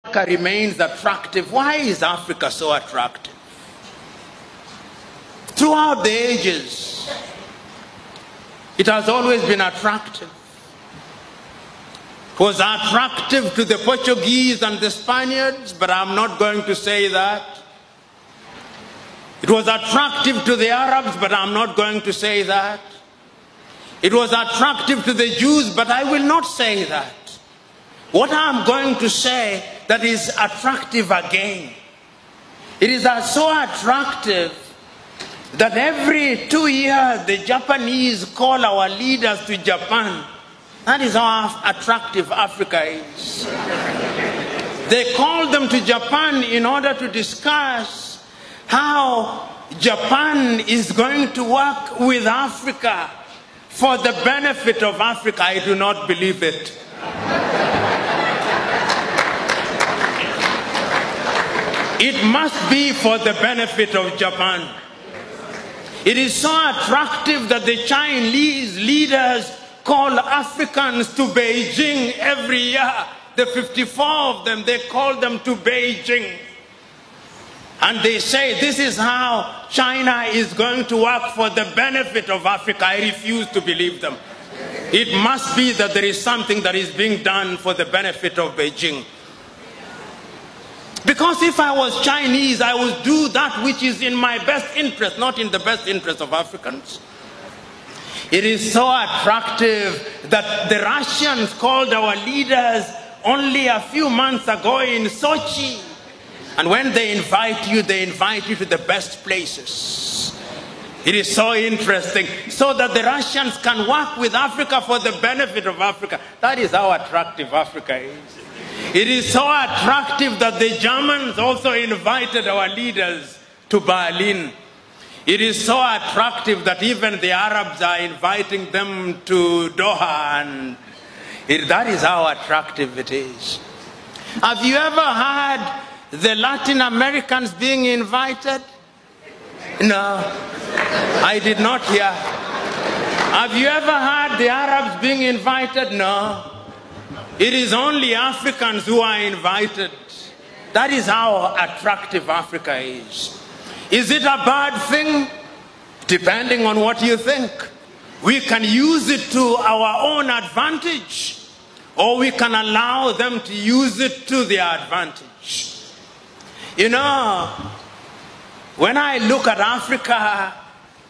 Africa remains attractive. Why is Africa so attractive? Throughout the ages, it has always been attractive. It was attractive to the Portuguese and the Spaniards, but I'm not going to say that. It was attractive to the Arabs, but I'm not going to say that. It was attractive to the Jews, but I will not say that. What I'm going to say that is attractive again. It is so attractive that every 2 years the Japanese call our leaders to Japan. That is how attractive Africa is. They call them to Japan in order to discuss how Japan is going to work with Africa for the benefit of Africa. I do not believe it. It must be for the benefit of Japan. It is so attractive that the Chinese leaders call Africans to Beijing every year. The 54 of them, they call them to Beijing. And they say this is how China is going to work for the benefit of Africa. I refuse to believe them. It must be that there is something that is being done for the benefit of Beijing. Because if I was Chinese, I would do that which is in my best interest, not in the best interest of Africans. It is so attractive that the Russians called our leaders only a few months ago in Sochi. And when they invite you to the best places. It is so interesting, so that the Russians can work with Africa for the benefit of Africa. That is how attractive Africa is. It is so attractive that the Germans also invited our leaders to Berlin. It is so attractive that even the Arabs are inviting them to Doha. And that is how attractive it is. Have you ever heard the Latin Americans being invited? No, I did not hear. Have you ever heard the Arabs being invited? No. It is only Africans who are invited. That is how attractive Africa is. Is it a bad thing? Depending on what you think. We can use it to our own advantage, or we can allow them to use it to their advantage. You know, when I look at Africa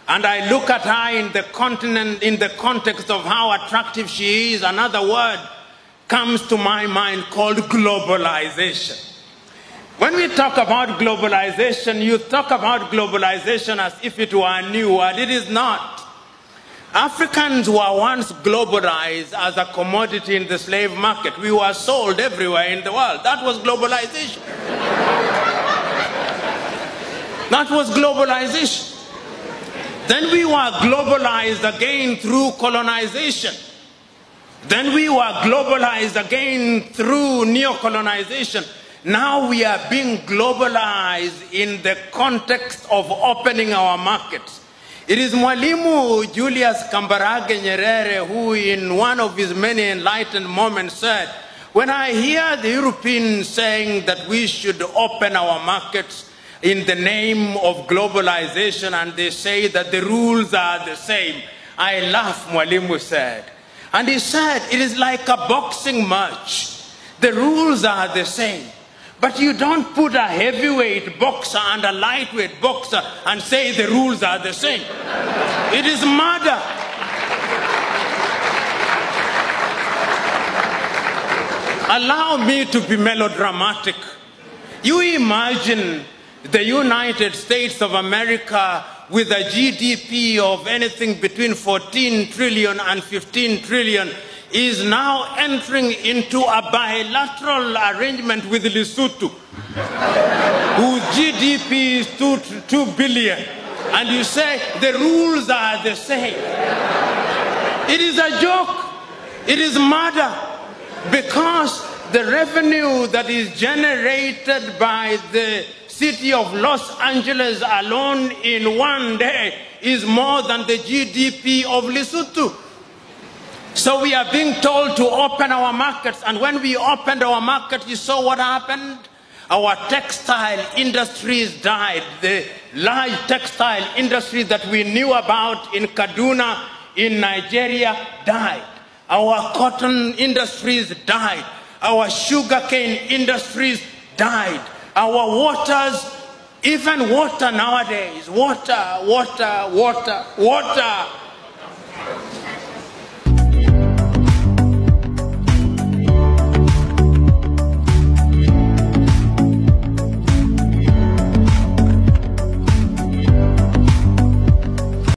and I look at her in the continent, in the context of how attractive she is, another word comes to my mind called globalization. When we talk about globalization, you talk about globalization as if it were a new word. It is not. Africans were once globalized as a commodity in the slave market. We were sold everywhere in the world. That was globalization. That was globalization. Then we were globalized again through colonization. Then we were globalized again through neo-colonization. Now we are being globalized in the context of opening our markets. It is Mwalimu Julius Kambarage Nyerere who in one of his many enlightened moments said, when I hear the Europeans saying that we should open our markets in the name of globalization and they say that the rules are the same, I laugh, Mwalimu said. And he said, it is like a boxing match. The rules are the same. But you don't put a heavyweight boxer and a lightweight boxer and say the rules are the same. It is murder. Allow me to be melodramatic. You imagine the United States of America with a GDP of anything between 14 trillion and 15 trillion is now entering into a bilateral arrangement with Lesotho, whose GDP is 2 billion. And you say the rules are the same. It is a joke. It is murder. Because the revenue that is generated by the city of Los Angeles alone in one day is more than the GDP of Lesotho. So we are being told to open our markets, and when we opened our market, you saw what happened? Our textile industries died. The large textile industries that we knew about in Kaduna, in Nigeria, died. Our cotton industries died. Our sugarcane industries died. Our waters, even water nowadays, water